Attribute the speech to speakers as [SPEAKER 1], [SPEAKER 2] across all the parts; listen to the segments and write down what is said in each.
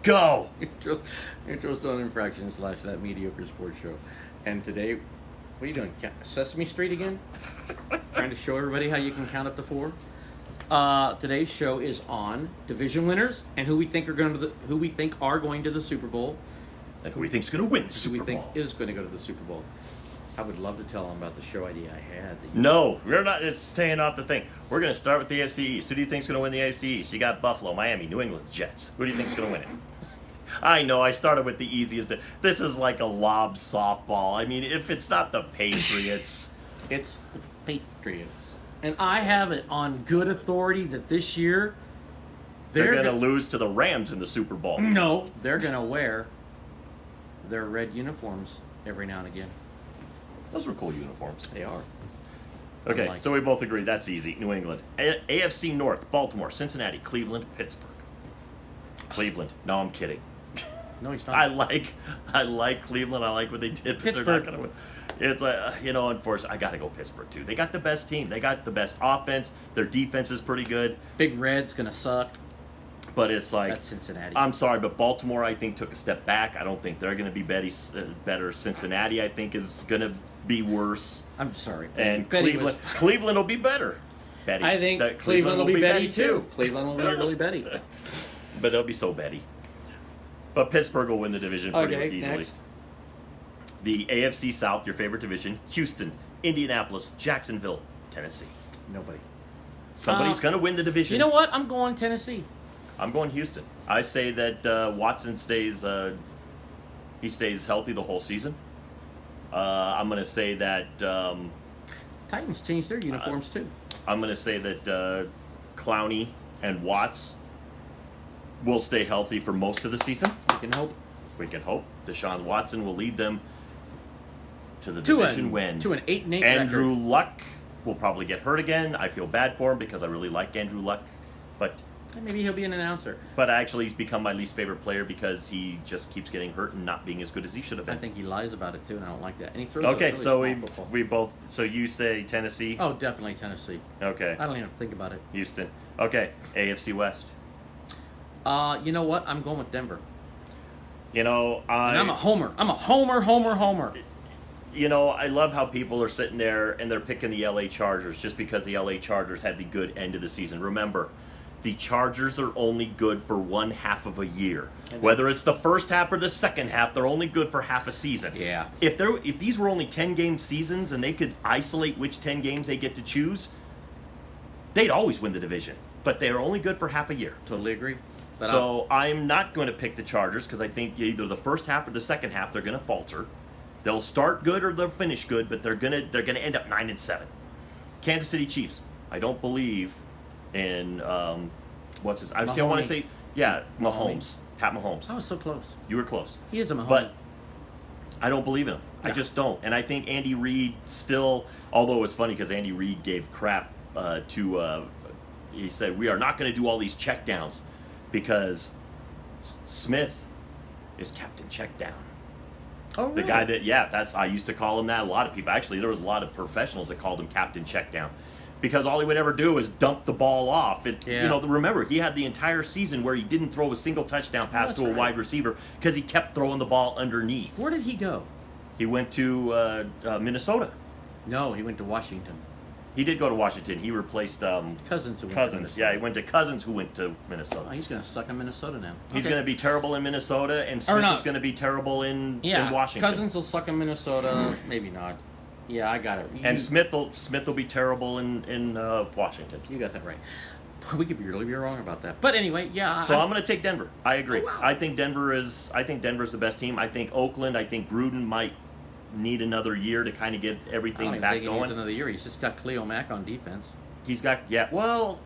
[SPEAKER 1] Go!
[SPEAKER 2] Neutral Zone Infraction / That Mediocre Sports Show. And today, what are you doing? Sesame Street again? Trying to show everybody how you can count up to 4? Today's show is on division winners and who we think are going to the Super Bowl.
[SPEAKER 1] And who we think's going to win the Super
[SPEAKER 2] Who we
[SPEAKER 1] Bowl.
[SPEAKER 2] think is going to go to the Super Bowl. I would love to tell them about the show idea I had.
[SPEAKER 1] No, we're not. It's staying off the thing. We're going to start with the AFC East. Who do you think's going to win the AFC East? You got Buffalo, Miami, New England, Jets. Who do you think's going to win it? I know, I started with the easiest. This is like a lob softball. I mean, if it's not the Patriots.
[SPEAKER 2] It's the Patriots. And I have it on good authority that this year
[SPEAKER 1] They're going to lose to the Rams in the Super Bowl.
[SPEAKER 2] No, they're going to wear their red uniforms every now and again.
[SPEAKER 1] Those were cool uniforms.
[SPEAKER 2] They are.
[SPEAKER 1] Okay, so we both agree that's easy. New England. AFC North, Baltimore, Cincinnati, Cleveland, Pittsburgh. Cleveland. No, I'm kidding.
[SPEAKER 2] No, he's not.
[SPEAKER 1] I like Cleveland. I like what they did, but they're not going to win. It's like, unfortunately, I got to go Pittsburgh, too. They got the best team. They got the best offense. Their defense is pretty good.
[SPEAKER 2] Big Red's going to suck.
[SPEAKER 1] But it's like...
[SPEAKER 2] That's Cincinnati.
[SPEAKER 1] I'm sorry, but Baltimore, I think, took a step back. I don't think they're going to be better. Cincinnati, I think, is going to be worse.
[SPEAKER 2] I'm sorry.
[SPEAKER 1] And Cleveland will be better. Betty.
[SPEAKER 2] I think Cleveland will be Betty, too. Cleveland will be really Betty.
[SPEAKER 1] But they'll be so Betty. But Pittsburgh will win the division pretty easily.
[SPEAKER 2] Next.
[SPEAKER 1] The AFC South, your favorite division, Houston, Indianapolis, Jacksonville, Tennessee.
[SPEAKER 2] Nobody.
[SPEAKER 1] Somebody's going to win the division.
[SPEAKER 2] You know what? I'm going Tennessee.
[SPEAKER 1] I'm going Houston. I say that Watson stays healthy the whole season. I'm going to say that...
[SPEAKER 2] Titans changed their uniforms, too.
[SPEAKER 1] I'm going to say that Clowney and Watts will stay healthy for most of the season. We can hope. Deshaun Watson will lead them to the division win.
[SPEAKER 2] To an 8-8
[SPEAKER 1] Andrew
[SPEAKER 2] record.
[SPEAKER 1] Luck will probably get hurt again. I feel bad for him because I really like Andrew Luck. But
[SPEAKER 2] maybe he'll be an announcer.
[SPEAKER 1] But actually, he's become my least favorite player because he just keeps getting hurt and not being as good as he should have been.
[SPEAKER 2] I think he lies about it, too, and I don't like that. And he throws
[SPEAKER 1] okay,
[SPEAKER 2] really
[SPEAKER 1] so we both... So you say Tennessee?
[SPEAKER 2] Oh, definitely Tennessee.
[SPEAKER 1] Okay.
[SPEAKER 2] I don't even think about it.
[SPEAKER 1] Houston. Okay, AFC West.
[SPEAKER 2] You know what? I'm going with Denver.
[SPEAKER 1] And
[SPEAKER 2] I'm a homer. I'm a homer.
[SPEAKER 1] I love how people are sitting there and they're picking the LA Chargers just because the LA Chargers had the good end of the season. Remember, the Chargers are only good for one half of a year. Whether it's the first half or the second half, they're only good for half a season.
[SPEAKER 2] Yeah.
[SPEAKER 1] If these were only 10-game seasons and they could isolate which 10 games they get to choose, they'd always win the division. But they're only good for half a year.
[SPEAKER 2] Totally agree. But
[SPEAKER 1] so I'm not going to pick the Chargers because I think either the first half or the second half they're going to falter. They'll start good or they'll finish good, but they're gonna end up 9-7. Kansas City Chiefs. I don't believe in what's his. I want to say Mahomes. Pat Mahomes.
[SPEAKER 2] I was so close.
[SPEAKER 1] You were close.
[SPEAKER 2] He is a Mahomes.
[SPEAKER 1] But I don't believe in him. No. I just don't. And I think Andy Reid still. Although it was funny because Andy Reid gave crap to. He said we are not going to do all these checkdowns because Smith is Captain Checkdown.
[SPEAKER 2] Oh, really?
[SPEAKER 1] The guy that, I used to call him that. A lot of people, actually, there was a lot of professionals that called him Captain Checkdown. Because all he would ever do is dump the ball off. Remember, he had the entire season where he didn't throw a single touchdown pass to a wide receiver because he kept throwing the ball underneath.
[SPEAKER 2] Where did he go?
[SPEAKER 1] He went to Minnesota.
[SPEAKER 2] No, he went to Washington.
[SPEAKER 1] He did go to Washington. He replaced
[SPEAKER 2] Cousins.
[SPEAKER 1] He went to Cousins, who went to Minnesota.
[SPEAKER 2] Oh, he's going to suck in Minnesota now.
[SPEAKER 1] He's going to be terrible in Minnesota, and Smith is going to be terrible in Washington.
[SPEAKER 2] Cousins will suck in Minnesota. Maybe not. Yeah, I got it.
[SPEAKER 1] And Smith will be terrible in Washington.
[SPEAKER 2] You got that right. We could be really wrong about that. But anyway, yeah.
[SPEAKER 1] So I'm going to take Denver. I agree.
[SPEAKER 2] Oh, wow.
[SPEAKER 1] I think Denver's the best team. I think Oakland. I think Gruden might need another year to kind of get everything back going.
[SPEAKER 2] He needs another year. He's just got Khalil Mack on defense.
[SPEAKER 1] He's got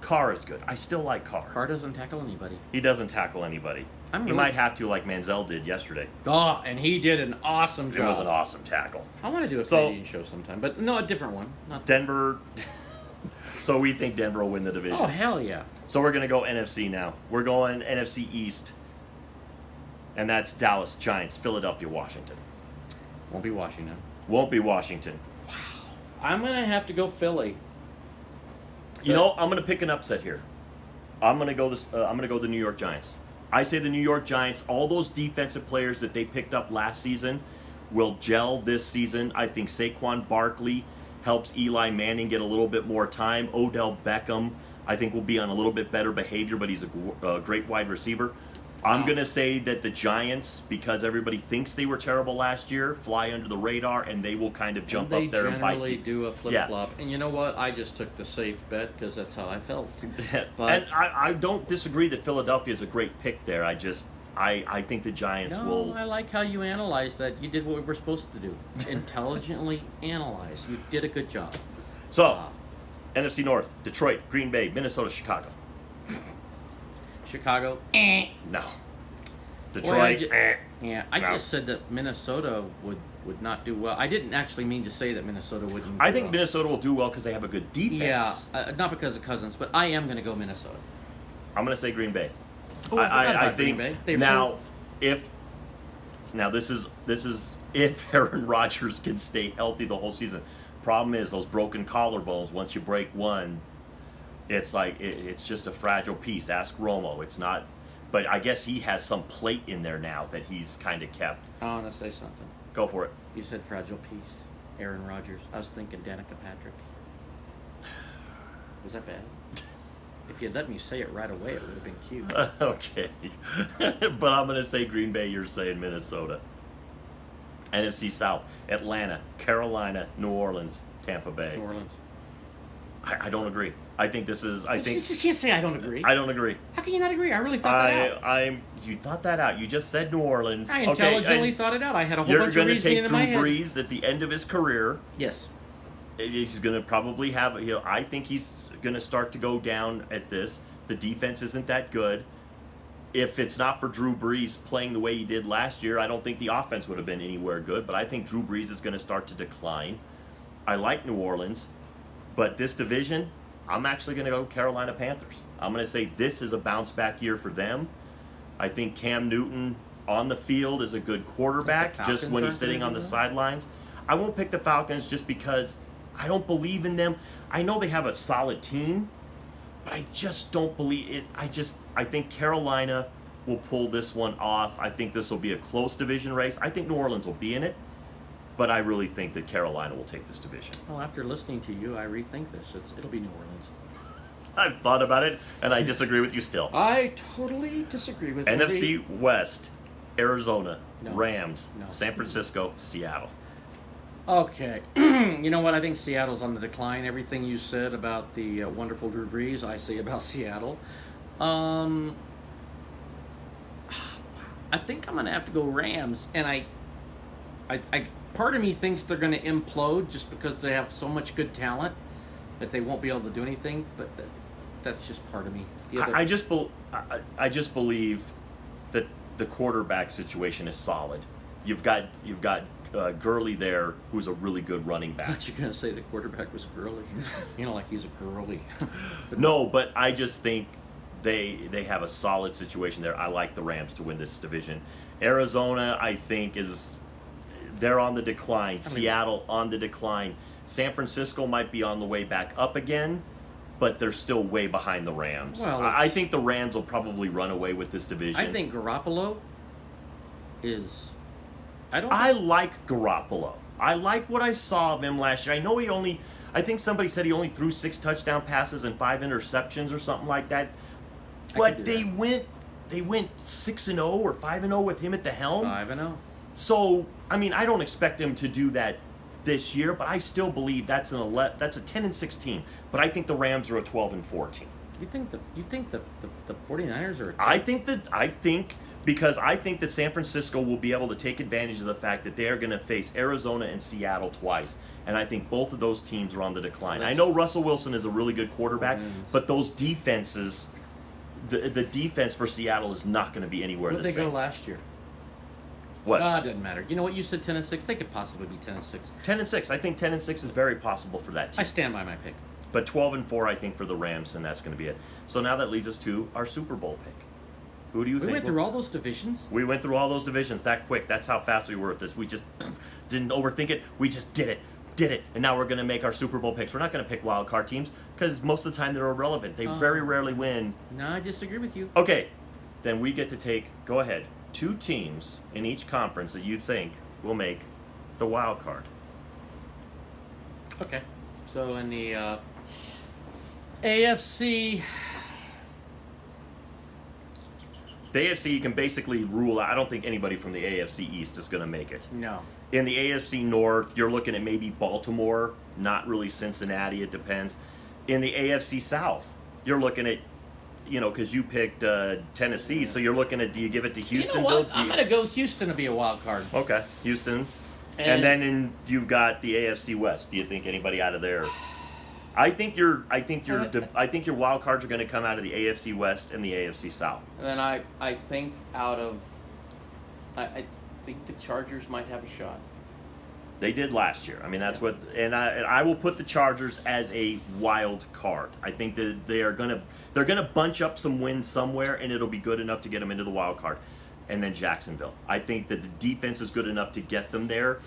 [SPEAKER 1] Carr is good. I still like Carr.
[SPEAKER 2] Carr doesn't tackle anybody.
[SPEAKER 1] He doesn't tackle anybody. He might have to, like Manziel did yesterday.
[SPEAKER 2] Oh, and he did an awesome job.
[SPEAKER 1] It was an awesome tackle.
[SPEAKER 2] I want to do a Canadian show sometime, but no, a different one. Not
[SPEAKER 1] Denver. So we think Denver will win the division.
[SPEAKER 2] Oh, hell yeah.
[SPEAKER 1] So we're going to go NFC now. We're going NFC East. And that's Dallas, Giants, Philadelphia, Washington.
[SPEAKER 2] Won't be Washington.
[SPEAKER 1] Won't be Washington.
[SPEAKER 2] Wow. I'm going to have to go Philly.
[SPEAKER 1] I'm going to pick an upset here. I'm going to go the New York Giants. I say the New York Giants, all those defensive players that they picked up last season will gel this season. I think Saquon Barkley helps Eli Manning get a little bit more time. Odell Beckham, I think, will be on a little bit better behavior, but he's a great wide receiver. I'm going to say that the Giants, because everybody thinks they were terrible last year, fly under the radar, and they will kind of jump up there and bite.
[SPEAKER 2] They generally do a flip-flop. And you know what? I just took the safe bet because that's how I felt. But
[SPEAKER 1] and I don't disagree that Philadelphia is a great pick there. I think the Giants will...
[SPEAKER 2] I like how you analyzed that. You did what we were supposed to do. Intelligently analyze. You did a good job.
[SPEAKER 1] So, NFC North, Detroit, Green Bay, Minnesota, Chicago.
[SPEAKER 2] Chicago.
[SPEAKER 1] No. Detroit.
[SPEAKER 2] I just said that Minnesota would not do well. I didn't actually mean to say that Minnesota wouldn't.
[SPEAKER 1] I think Minnesota will do well because they have a good defense.
[SPEAKER 2] Yeah, not because of Cousins, but I am going to go Minnesota.
[SPEAKER 1] I'm going to say Green Bay.
[SPEAKER 2] Oh, I think Green Bay.
[SPEAKER 1] Now, this is if Aaron Rodgers can stay healthy the whole season. Problem is those broken collarbones. Once you break one, it's like it's just a fragile piece. Ask Romo. It's not, but I guess he has some plate in there now that he's kind of kept.
[SPEAKER 2] I want to say something.
[SPEAKER 1] Go for it.
[SPEAKER 2] You said fragile piece, Aaron Rodgers. I was thinking Danica Patrick. Was that bad? If you'd let me say it right away, it would have been cute.
[SPEAKER 1] Okay, but I'm gonna say Green Bay. You're saying Minnesota. NFC South: Atlanta, Carolina, New Orleans, Tampa Bay.
[SPEAKER 2] New Orleans.
[SPEAKER 1] I don't agree. I think this is. I think
[SPEAKER 2] you can't say I don't agree.
[SPEAKER 1] I don't agree.
[SPEAKER 2] How can you not agree? I really thought that out.
[SPEAKER 1] You thought that out. You just said New Orleans.
[SPEAKER 2] I intelligently thought it out. I had a whole bunch of reasoning in my head.
[SPEAKER 1] You're going to take Drew Brees at the end of his career.
[SPEAKER 2] Yes.
[SPEAKER 1] He's going to probably have. I think he's going to start to go down at this. The defense isn't that good. If it's not for Drew Brees playing the way he did last year, I don't think the offense would have been anywhere good. But I think Drew Brees is going to start to decline. I like New Orleans, but this division, I'm actually going to go Carolina Panthers. I'm going to say this is a bounce-back year for them. I think Cam Newton on the field is a good quarterback, just when he's sitting on the sidelines. I won't pick the Falcons just because I don't believe in them. I know they have a solid team, but I just don't believe it. I think Carolina will pull this one off. I think this will be a close division race. I think New Orleans will be in it, but I really think that Carolina will take this division.
[SPEAKER 2] Well, after listening to you, I rethink this. It'll be New Orleans.
[SPEAKER 1] I've thought about it, and I disagree with you still.
[SPEAKER 2] I totally disagree with
[SPEAKER 1] NFC West, Arizona, Rams, San Francisco, Seattle.
[SPEAKER 2] Okay. You know what? I think Seattle's on the decline. Everything you said about the wonderful Drew Brees, I say about Seattle. I think I'm going to have to go Rams, and I part of me thinks they're going to implode just because they have so much good talent that they won't be able to do anything, but that's just part of me.
[SPEAKER 1] I just believe that the quarterback situation is solid. You've got Gurley there, who's a really good running back.
[SPEAKER 2] I thought you were going to say the quarterback was Gurley. Like he's a girly.
[SPEAKER 1] No, but I just think they have a solid situation there. I like the Rams to win this division. Arizona, I think, they're on the decline. Seattle on the decline. San Francisco might be on the way back up again, but they're still way behind the Rams. Well, I think the Rams will probably run away with this division.
[SPEAKER 2] I think Garoppolo is...
[SPEAKER 1] I like Garoppolo. I like what I saw of him last year. I think somebody said he only threw 6 touchdown passes and 5 interceptions or something like that. But they went 6-0 or 5-0 with him at the helm.
[SPEAKER 2] 5-0.
[SPEAKER 1] So, I don't expect him to do that this year, but I still believe that's a 10-6 team. But I think the Rams are a 12-4 team.
[SPEAKER 2] You think the 49ers are a team?
[SPEAKER 1] Because I think that San Francisco will be able to take advantage of the fact that they are going to face Arizona and Seattle twice. And I think both of those teams are on the decline. I know Russell Wilson is a really good quarterback, but those defenses, the defense for Seattle is not going to be anywhere the same.
[SPEAKER 2] Where did they go last year?
[SPEAKER 1] What?
[SPEAKER 2] It doesn't matter. You know what? You said 10-6. They could possibly be 10-6.
[SPEAKER 1] 10-6. I think 10-6 is very possible for that team.
[SPEAKER 2] I stand by my pick.
[SPEAKER 1] But 12-4, I think, for the Rams, and that's going to be it. So now that leads us to our Super Bowl pick. Who do you think?
[SPEAKER 2] We went through all those divisions?
[SPEAKER 1] We went through all those divisions that quick. That's how fast we were at this. We just didn't overthink it. We just did it. And now we're going to make our Super Bowl picks. We're not going to pick wild card teams because most of the time they're irrelevant. They very rarely win.
[SPEAKER 2] No, I disagree with you.
[SPEAKER 1] Okay. then we get to take, go ahead, 2 teams in each conference that you think will make the wild card.
[SPEAKER 2] Okay. So in the AFC...
[SPEAKER 1] The AFC, you can basically rule out. I don't think anybody from the AFC East is going to make it.
[SPEAKER 2] No.
[SPEAKER 1] In the AFC North, you're looking at maybe Baltimore, not really Cincinnati. It depends. In the AFC South, you're looking at, because you picked Tennessee, so you're looking at, do you give it to Houston?
[SPEAKER 2] You know what? I'm going to go Houston to be a wild card.
[SPEAKER 1] Okay, Houston. And then you've got the AFC West. Do you think anybody out of there? I think your wild cards are going to come out of the AFC West and the AFC South.
[SPEAKER 2] And then I think I think the Chargers might have a shot.
[SPEAKER 1] They did last year. I mean, that's and I will put the Chargers as a wild card. I think that they're gonna bunch up some wins somewhere, and it'll be good enough to get them into the wild card. And then Jacksonville. I think that the defense is good enough to get them there,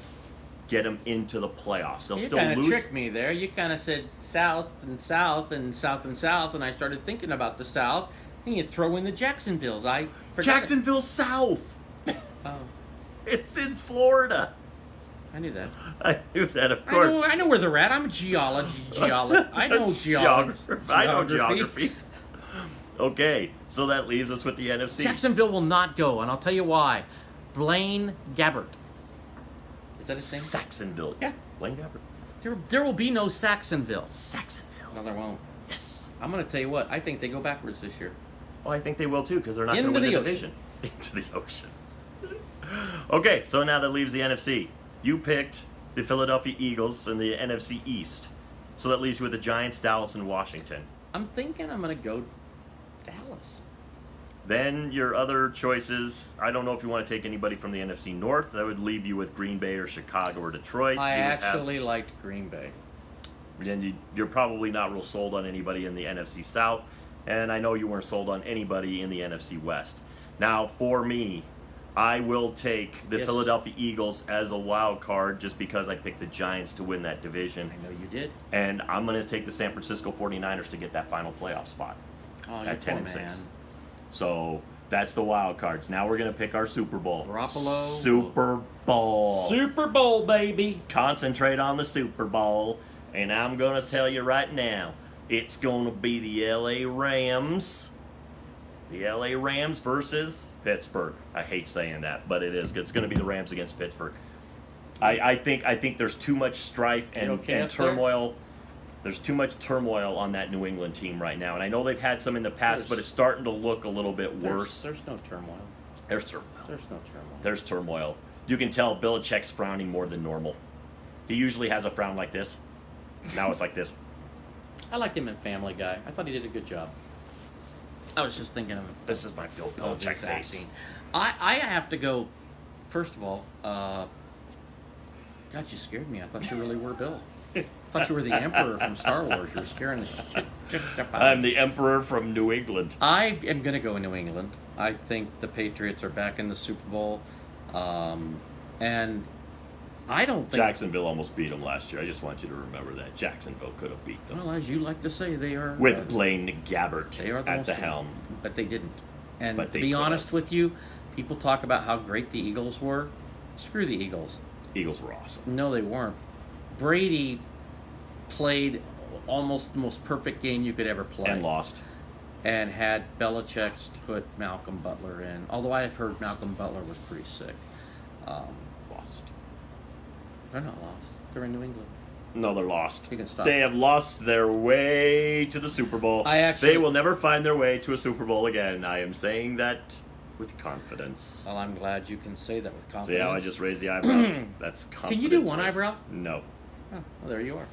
[SPEAKER 1] get them into the playoffs. They'll still lose. You kind of
[SPEAKER 2] tricked me there. You kind of said South and South and South and South, and I started thinking about the South, and you throw in the Jacksonvilles. I forgot.
[SPEAKER 1] Jacksonville South.
[SPEAKER 2] Oh.
[SPEAKER 1] It's in Florida.
[SPEAKER 2] I knew that.
[SPEAKER 1] I knew that, of course.
[SPEAKER 2] I know where they're at. I'm a geologist. I know geography.
[SPEAKER 1] I know geography. Okay, so that leaves us with the NFC.
[SPEAKER 2] Jacksonville will not go, and I'll tell you why. Blain Gabert. Is that his name?
[SPEAKER 1] Saxonville. Yeah, Blain Gabert.
[SPEAKER 2] There will be no Saxonville.
[SPEAKER 1] Saxonville.
[SPEAKER 2] No, there won't.
[SPEAKER 1] Yes.
[SPEAKER 2] I'm going to tell you what. I think they go backwards this year.
[SPEAKER 1] Well, I think they will too, because they're not going to win the division. Into the ocean. Okay, so now that leaves the NFC. You picked the Philadelphia Eagles in the NFC East. So that leaves you with the Giants, Dallas, and Washington.
[SPEAKER 2] I'm thinking I'm going to go Dallas.
[SPEAKER 1] Then your other choices, I don't know if you want to take anybody from the NFC North. That would leave you with Green Bay or Chicago or Detroit.
[SPEAKER 2] I actually liked Green Bay.
[SPEAKER 1] And you're probably not real sold on anybody in the NFC South. And I know you weren't sold on anybody in the NFC West. Now, for me, I will take the Philadelphia Eagles as a wild card just because I picked the Giants to win that division.
[SPEAKER 2] I know you did.
[SPEAKER 1] And I'm going to take the San Francisco 49ers to get that final playoff spot at 10-6. So that's the wild cards. Now we're going to pick our Super Bowl.
[SPEAKER 2] Garoppolo.
[SPEAKER 1] Super Bowl.
[SPEAKER 2] Super Bowl, baby.
[SPEAKER 1] Concentrate on the Super Bowl. And I'm going to tell you right now, it's going to be the LA Rams. The LA Rams versus Pittsburgh. I hate saying that, but it is. It's going to be the Rams against Pittsburgh. I think there's too much strife and turmoil. There's too much turmoil on that New England team right now. And I know they've had some in the past, but it's starting to look a little bit worse.
[SPEAKER 2] There's no turmoil.
[SPEAKER 1] There's turmoil.
[SPEAKER 2] There's no turmoil.
[SPEAKER 1] There's turmoil. You can tell Belichick's frowning more than normal. He usually has a frown like this. Now it's like this.
[SPEAKER 2] I liked him in Family Guy. I thought he did a good job. I was just thinking of him.
[SPEAKER 1] This is my Bill Belichick face.
[SPEAKER 2] I have to go, first of all, God, you scared me. I thought you really were Bill. I thought you were the Emperor from Star Wars. You were scaring the shit out of me.
[SPEAKER 1] I'm the Emperor from New England.
[SPEAKER 2] I am going to go in New England. I think the Patriots are back in the Super Bowl. And I don't think...
[SPEAKER 1] Jacksonville almost beat them last year. I just want you to remember that. Jacksonville could have beat them.
[SPEAKER 2] Well, as you like to say, they are...
[SPEAKER 1] With Blain Gabert at the helm.
[SPEAKER 2] But they didn't. And to be honest with you, people talk about how great the Eagles were. Screw the Eagles.
[SPEAKER 1] Eagles were awesome.
[SPEAKER 2] No, they weren't. Brady played almost the most perfect game you could ever play.
[SPEAKER 1] And lost.
[SPEAKER 2] And had Belichick put Malcolm Butler in. Although I have heard Malcolm Butler was pretty sick.
[SPEAKER 1] Lost.
[SPEAKER 2] They're not lost. They're in New England.
[SPEAKER 1] No, they're lost.
[SPEAKER 2] You can stop.
[SPEAKER 1] They have lost their way to the Super Bowl. They will never find their way to a Super Bowl again. I am saying that with confidence.
[SPEAKER 2] Well, I'm glad you can say that with confidence.
[SPEAKER 1] See how I just raised the eyebrows? That's confidence.
[SPEAKER 2] Can you do one eyebrow?
[SPEAKER 1] No.
[SPEAKER 2] Oh, well, there you are.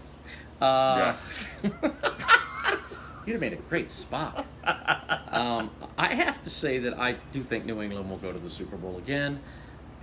[SPEAKER 1] Yes.
[SPEAKER 2] You'd have made a great Spock. I have to say that I do think New England will go to the Super Bowl again.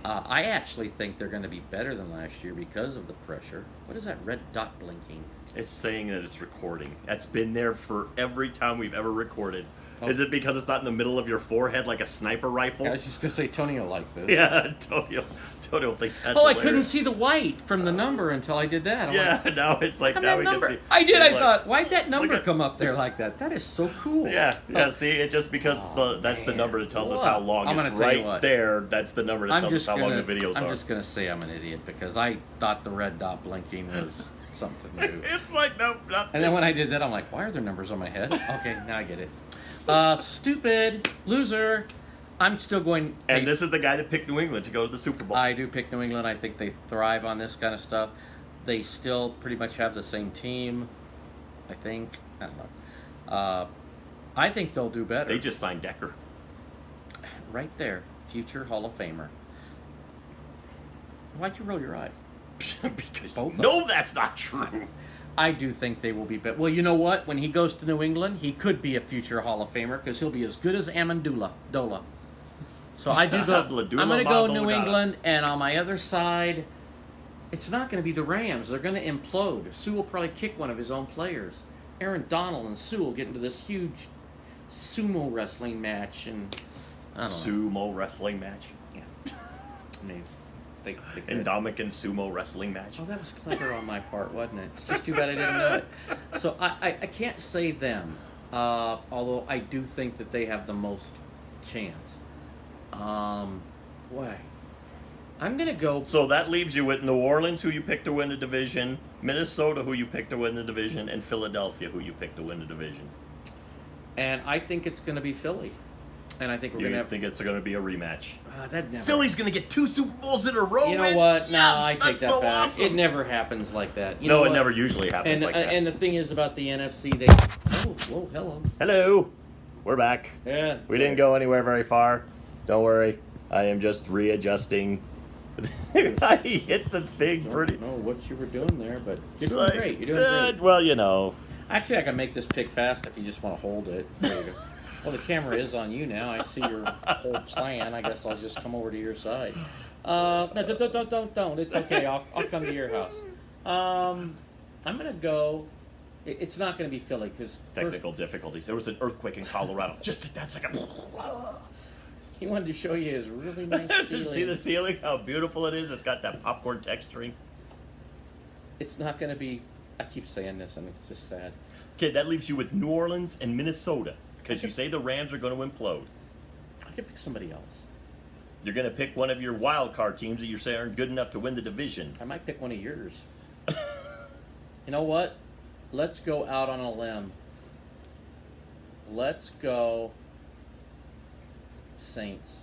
[SPEAKER 2] I actually think they're going to be better than last year because of the pressure. What is that red dot blinking?
[SPEAKER 1] It's saying that it's recording. That's been there for every time we've ever recorded.
[SPEAKER 2] Oh.
[SPEAKER 1] Is it because it's not in the middle of your forehead like a sniper rifle?
[SPEAKER 2] I was just gonna say Tony will like this.
[SPEAKER 1] Yeah, Tony will think that's
[SPEAKER 2] Oh, I
[SPEAKER 1] hilarious.
[SPEAKER 2] couldn't see the white from the number until I did that. I'm
[SPEAKER 1] Yeah,
[SPEAKER 2] like,
[SPEAKER 1] now it's like,
[SPEAKER 2] come
[SPEAKER 1] now
[SPEAKER 2] that
[SPEAKER 1] we
[SPEAKER 2] number.
[SPEAKER 1] can see.
[SPEAKER 2] I did.
[SPEAKER 1] see,
[SPEAKER 2] I
[SPEAKER 1] like,
[SPEAKER 2] thought, why'd that number
[SPEAKER 1] at-
[SPEAKER 2] come up there like that? That is so cool.
[SPEAKER 1] Yeah,
[SPEAKER 2] Oh.
[SPEAKER 1] see, it's just because that's the
[SPEAKER 2] man.
[SPEAKER 1] number that tells us
[SPEAKER 2] Well,
[SPEAKER 1] how long
[SPEAKER 2] I'm
[SPEAKER 1] it's
[SPEAKER 2] gonna tell you
[SPEAKER 1] right
[SPEAKER 2] what.
[SPEAKER 1] there. That's the number that tells us how long the videos
[SPEAKER 2] I'm
[SPEAKER 1] are.
[SPEAKER 2] just gonna say I'm an idiot because I thought the red dot blinking was something new.
[SPEAKER 1] It's like, nope, not.
[SPEAKER 2] And then when I did that, I'm like, why are there numbers on my head? Okay, now I get it. Stupid loser. I'm still going.
[SPEAKER 1] And this is the guy that picked New England to go to the Super Bowl.
[SPEAKER 2] I do pick New England. I think they thrive on this kind of stuff. They still pretty much have the same team. I think. I don't know. I think they'll do better.
[SPEAKER 1] They just signed Decker.
[SPEAKER 2] Right there, future Hall of Famer. Why'd you roll your eye?
[SPEAKER 1] Because
[SPEAKER 2] Both of
[SPEAKER 1] no,
[SPEAKER 2] them.
[SPEAKER 1] that's not true.
[SPEAKER 2] I do think they will be better. Well, you know what? When he goes to New England, he could be a future Hall of Famer because he'll be as good as Amendola. So I do go. I'm going to go New England, and on my other side, it's not going to be the Rams. They're going to implode. Sue will probably kick one of his own players. Aaron Donald and Sue will get into this huge sumo wrestling match, and I don't know.
[SPEAKER 1] Sumo wrestling match.
[SPEAKER 2] Yeah. I mean, they could.
[SPEAKER 1] Indomitian sumo wrestling match.
[SPEAKER 2] Oh, that was clever on my part, wasn't it? It's just too bad I didn't know it. So I can't say them, although I do think that they have the most chance. Boy, I'm going to go...
[SPEAKER 1] So that leaves you with New Orleans, who you picked to win the division, Minnesota, who you picked to win the division, and Philadelphia, who you picked to win the division.
[SPEAKER 2] And I think it's going to be Philly. And I think we're going to have...
[SPEAKER 1] think it's going to be a rematch?
[SPEAKER 2] That never...
[SPEAKER 1] Philly's going to get 2 Super Bowls in a row.
[SPEAKER 2] You know what?
[SPEAKER 1] Yes,
[SPEAKER 2] No, I take
[SPEAKER 1] that's
[SPEAKER 2] that
[SPEAKER 1] so
[SPEAKER 2] back.
[SPEAKER 1] awesome.
[SPEAKER 2] It never happens like that. You
[SPEAKER 1] No,
[SPEAKER 2] know
[SPEAKER 1] it
[SPEAKER 2] what?
[SPEAKER 1] never usually happens like that.
[SPEAKER 2] And the thing is about the NFC, they... Oh, whoa, hello.
[SPEAKER 1] Hello. We're back.
[SPEAKER 2] Yeah.
[SPEAKER 1] We didn't go anywhere very far. Don't worry. I am just readjusting. I hit the thing pretty...
[SPEAKER 2] I don't know what you were doing there, but you're doing
[SPEAKER 1] like,
[SPEAKER 2] great. You're doing great.
[SPEAKER 1] Well, you know.
[SPEAKER 2] Actually, I can make this pick fast if you just want to hold it. There you go. Well, the camera is on you now. I see your whole plan. I guess I'll just come over to your side. No, don't. It's okay. I'll come to your house. I'm gonna go. It's not gonna be Philly because
[SPEAKER 1] Technical difficulties. There was an earthquake in Colorado just at that second.
[SPEAKER 2] he wanted to show you his really nice ceiling.
[SPEAKER 1] See the ceiling? How beautiful it is. It's got that popcorn texturing.
[SPEAKER 2] It's not gonna be. I keep saying this, and it's just sad.
[SPEAKER 1] Okay, that leaves you with New Orleans and Minnesota. Because you say the Rams are going to implode.
[SPEAKER 2] I could pick somebody else.
[SPEAKER 1] You're going to pick one of your wild card teams that you say aren't good enough to win the division.
[SPEAKER 2] I might pick one of yours. You know what? Let's go out on a limb. Let's go Saints.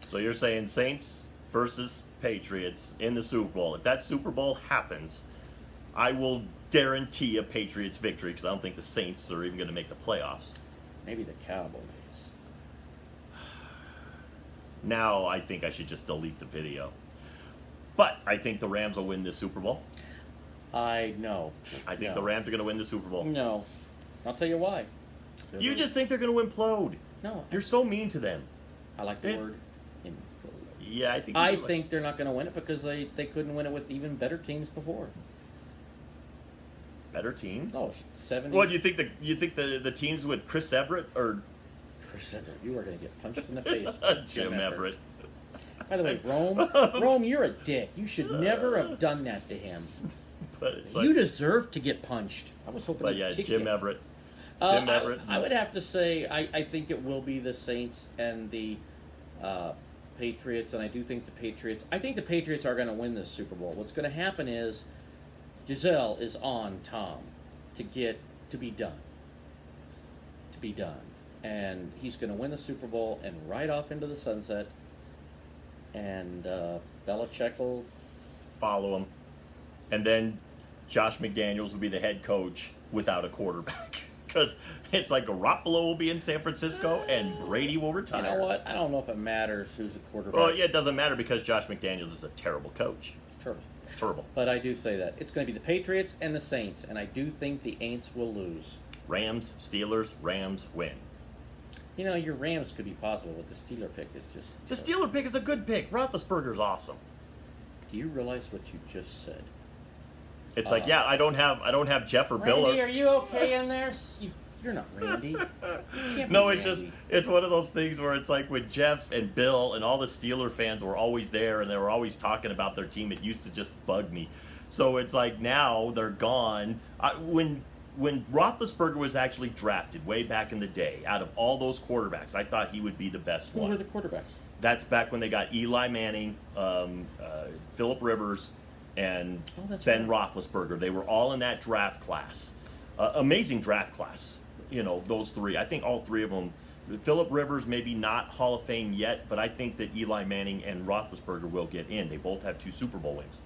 [SPEAKER 1] So you're saying Saints versus Patriots in the Super Bowl. If that Super Bowl happens, I will guarantee a Patriots victory because I don't think the Saints are even going to make the playoffs.
[SPEAKER 2] Maybe the Cowboys.
[SPEAKER 1] Now I think I should just delete the video. But I think the Rams will win this Super Bowl.
[SPEAKER 2] I know.
[SPEAKER 1] I think the Rams are going to win the Super Bowl.
[SPEAKER 2] No. I'll tell you why.
[SPEAKER 1] You just think they're going to implode.
[SPEAKER 2] No.
[SPEAKER 1] You're so mean to them.
[SPEAKER 2] I like the word implode.
[SPEAKER 1] Yeah, I think.
[SPEAKER 2] I think they're not going to win it because they couldn't win it with even better teams before.
[SPEAKER 1] Better teams?
[SPEAKER 2] Oh, 70s.
[SPEAKER 1] What, you think the teams with Chris Everett or
[SPEAKER 2] Chris Everett, you are going to get punched in the face.
[SPEAKER 1] Jim Everett?
[SPEAKER 2] By the way, Rome, you're a dick. You should never have done that to him.
[SPEAKER 1] But it's
[SPEAKER 2] You deserve to get punched. I was hoping
[SPEAKER 1] But
[SPEAKER 2] to
[SPEAKER 1] yeah,
[SPEAKER 2] kick
[SPEAKER 1] Jim
[SPEAKER 2] you.
[SPEAKER 1] Everett. Jim Everett.
[SPEAKER 2] I would have to say I think it will be the Saints and the Patriots, and I think the Patriots are going to win this Super Bowl. What's going to happen is Giselle is on Tom to be done. And he's going to win the Super Bowl and ride off into the sunset. And Belichick will
[SPEAKER 1] Follow him. And then Josh McDaniels will be the head coach without a quarterback. Because it's like Garoppolo will be in San Francisco and Brady will retire.
[SPEAKER 2] You know what? I don't know if it matters who's the quarterback.
[SPEAKER 1] Well, yeah, it doesn't matter because Josh McDaniels is a terrible coach.
[SPEAKER 2] Terrible.
[SPEAKER 1] Terrible.
[SPEAKER 2] But I do say that. It's going to be the Patriots and the Saints, and I do think the Aints will lose.
[SPEAKER 1] Rams, Steelers, Rams win.
[SPEAKER 2] You know, your Rams could be possible, but the Steeler pick is just...
[SPEAKER 1] The Steeler pick is a good pick. Roethlisberger's awesome.
[SPEAKER 2] Do you realize what you just said?
[SPEAKER 1] It's like, yeah, I don't have Jeff or Bill.
[SPEAKER 2] Randy, are you okay in there? You're not Randy. You can't be
[SPEAKER 1] No, it's
[SPEAKER 2] Randy.
[SPEAKER 1] just, it's one of those things where it's like when Jeff and Bill and all the Steeler fans were always there and they were always talking about their team, it used to just bug me. So it's like now they're gone. When Roethlisberger was actually drafted way back in the day, out of all those quarterbacks, I thought he would be the best
[SPEAKER 2] Who
[SPEAKER 1] one.
[SPEAKER 2] were the quarterbacks?
[SPEAKER 1] That's back when they got Eli Manning, Phillip Rivers, and Ben Roethlisberger. They were all in that draft class. Amazing draft class. You know, those three. I think all three of them. Phillip Rivers maybe not Hall of Fame yet, but I think that Eli Manning and Roethlisberger will get in. They both have 2 Super Bowl wins.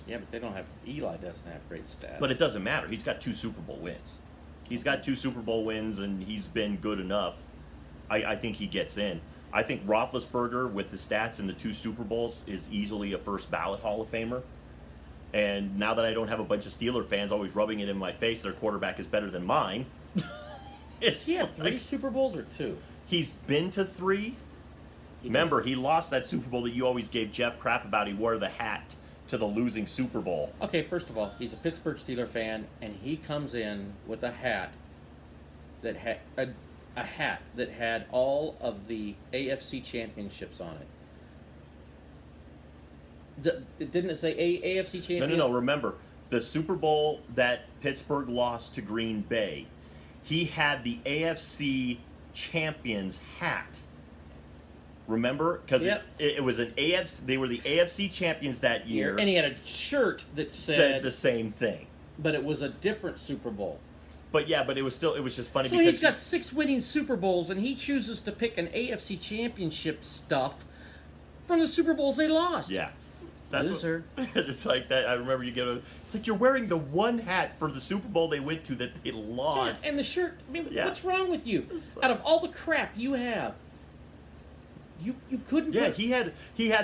[SPEAKER 2] Yeah, but they don't have. Eli doesn't have great stats.
[SPEAKER 1] But it doesn't matter. He's got 2 Super Bowl wins. He's got 2 Super Bowl wins, and he's been good enough. I think he gets in. I think Roethlisberger, with the stats and the 2 Super Bowls, is easily a first ballot Hall of Famer. And now that I don't have a bunch of Steeler fans always rubbing it in my face, their quarterback is better than mine.
[SPEAKER 2] He had 3 Super Bowls or 2?
[SPEAKER 1] He's been to 3. Remember, he lost that Super Bowl that you always gave Jeff crap about. He wore the hat to the losing Super Bowl.
[SPEAKER 2] Okay, first of all, he's a Pittsburgh Steeler fan, and he comes in with a hat that had a hat that had all of the AFC championships on it. Didn't it say AFC champion?
[SPEAKER 1] No. Remember, the Super Bowl that Pittsburgh lost to Green Bay, he had the AFC champions hat. Remember? Because it was an AFC. They were the AFC champions that year.
[SPEAKER 2] And he had a shirt that
[SPEAKER 1] said the same thing.
[SPEAKER 2] But it was a different Super Bowl.
[SPEAKER 1] But it was just funny
[SPEAKER 2] so
[SPEAKER 1] because
[SPEAKER 2] he's got 6 winning Super Bowls, and he chooses to pick an AFC championship stuff from the Super Bowls they lost.
[SPEAKER 1] Yeah. That's
[SPEAKER 2] Loser.
[SPEAKER 1] It's like that. I remember it's like you're wearing the one hat for the Super Bowl they went to that they lost.
[SPEAKER 2] Yeah, and the shirt. I mean, what's wrong with you? Out of all the crap you have, you couldn't.
[SPEAKER 1] Yeah, he had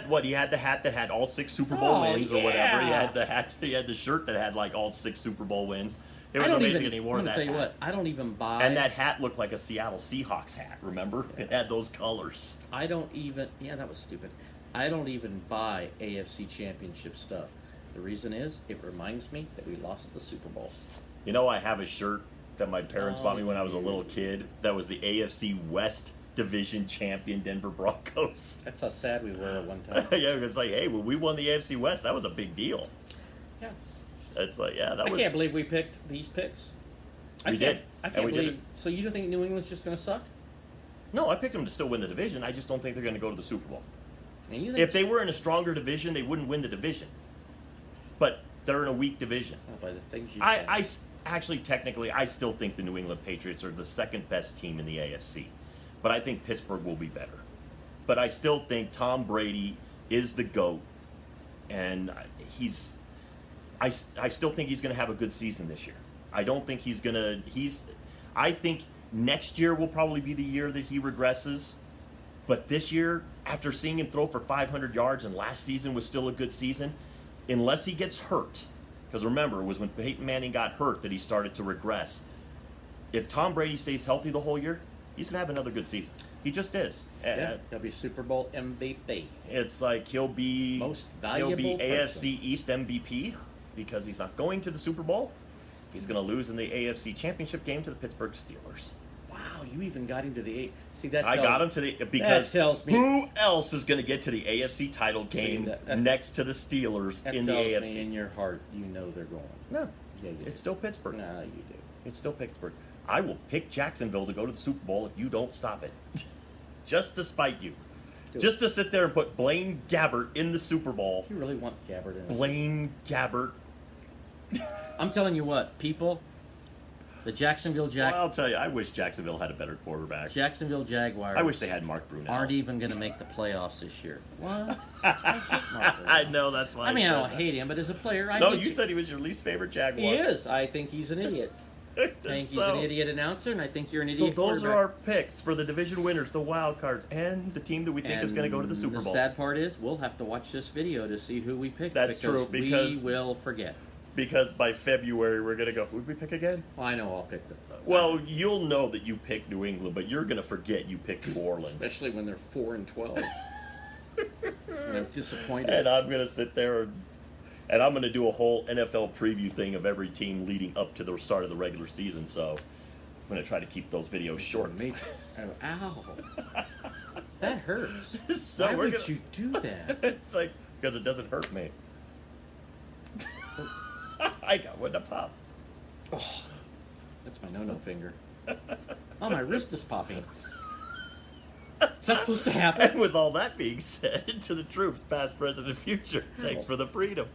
[SPEAKER 1] what? He had the hat that had all 6 Super Bowl wins or whatever. He had the hat. He had the shirt that had like all 6 Super Bowl wins. It was amazing, and he wore that hat.
[SPEAKER 2] I'm gonna tell you what, I don't even buy.
[SPEAKER 1] And that hat looked like a Seattle Seahawks hat. Remember? It had those colors.
[SPEAKER 2] I don't even. Yeah, that was stupid. I don't even buy AFC championship stuff. The reason is, it reminds me that we lost the Super Bowl.
[SPEAKER 1] You know, I have a shirt that my parents bought me when I was a little kid. That was the AFC West Division champion Denver Broncos.
[SPEAKER 2] That's how sad we were at one time.
[SPEAKER 1] Yeah, it's like, hey, when we won the AFC West, that was a big deal.
[SPEAKER 2] Yeah.
[SPEAKER 1] It's like, yeah, that
[SPEAKER 2] I can't believe we picked these picks.
[SPEAKER 1] We did.
[SPEAKER 2] I can't believe. So you don't think New England's just going to suck?
[SPEAKER 1] No, I picked them to still win the division. I just don't think they're going to go to the Super Bowl.
[SPEAKER 2] If
[SPEAKER 1] they were in a stronger division, they wouldn't win the division. But they're in a weak division.
[SPEAKER 2] By the things you said.
[SPEAKER 1] I actually, technically, I still think the New England Patriots are the second best team in the AFC. But I think Pittsburgh will be better. But I still think Tom Brady is the GOAT. And I still think he's going to have a good season this year. I don't think he's going to... I think next year will probably be the year that he regresses. But this year, after seeing him throw for 500 yards and last season was still a good season, unless he gets hurt, because remember, it was when Peyton Manning got hurt that he started to regress. If Tom Brady stays healthy the whole year, he's going to have another good season. He just is.
[SPEAKER 2] Yeah, he'll be Super Bowl MVP.
[SPEAKER 1] It's like he'll be
[SPEAKER 2] most valuable
[SPEAKER 1] AFC East MVP because he's not going to the Super Bowl. He's going to lose in the AFC Championship game to the Pittsburgh Steelers.
[SPEAKER 2] Wow, you even got him to the See that?
[SPEAKER 1] I got him to the because
[SPEAKER 2] that tells me,
[SPEAKER 1] who else is going to get to the AFC title game next to the Steelers in the AFC?
[SPEAKER 2] Me in your heart, you know they're going.
[SPEAKER 1] No, it's still Pittsburgh.
[SPEAKER 2] No, you do.
[SPEAKER 1] It's still Pittsburgh. I will pick Jacksonville to go to the Super Bowl if you don't stop it, just to spite you. Just to sit there and put Blain Gabert in the Super Bowl.
[SPEAKER 2] Do you really want Gabbert in?
[SPEAKER 1] Blain Gabert.
[SPEAKER 2] I'm telling you what, people. The Jacksonville
[SPEAKER 1] Well, I'll tell you, I wish Jacksonville had a better quarterback.
[SPEAKER 2] Jacksonville Jaguars.
[SPEAKER 1] I wish they had Mark Brunell.
[SPEAKER 2] Aren't even going to make the playoffs this year. What? I hate Mark Brunell.
[SPEAKER 1] I know, that's why
[SPEAKER 2] I mean, I don't hate him, but as a player, I
[SPEAKER 1] No, you said he was your least favorite Jaguar.
[SPEAKER 2] He is. I think he's an idiot. I think he's an idiot announcer, and I think you're an idiot
[SPEAKER 1] So those are our picks for the division winners, the wild cards, and the team that we think is going to go to the Super Bowl.
[SPEAKER 2] The sad part is, we'll have to watch this video to see who we picked.
[SPEAKER 1] That's true, because
[SPEAKER 2] we will forget.
[SPEAKER 1] Because by February, we're going to go, who'd we pick again?
[SPEAKER 2] Well, I know I'll pick them.
[SPEAKER 1] Well, you'll know that you picked New England, but you're going to forget you picked New Orleans.
[SPEAKER 2] Especially when they're 4-12. And I'm disappointed.
[SPEAKER 1] And I'm going to sit there and I'm going to do a whole NFL preview thing of every team leading up to the start of the regular season. So I'm going to try to keep those videos short.
[SPEAKER 2] Mate, ow. That hurts.
[SPEAKER 1] So
[SPEAKER 2] Why
[SPEAKER 1] we're
[SPEAKER 2] would
[SPEAKER 1] gonna-
[SPEAKER 2] you do that?
[SPEAKER 1] It's like, because it doesn't hurt me. I got one to pop.
[SPEAKER 2] Oh, that's my no-no finger. Oh, my wrist is popping. Is that supposed to happen?
[SPEAKER 1] And with all that being said, to the troops, past, present, and future, thanks for the freedom.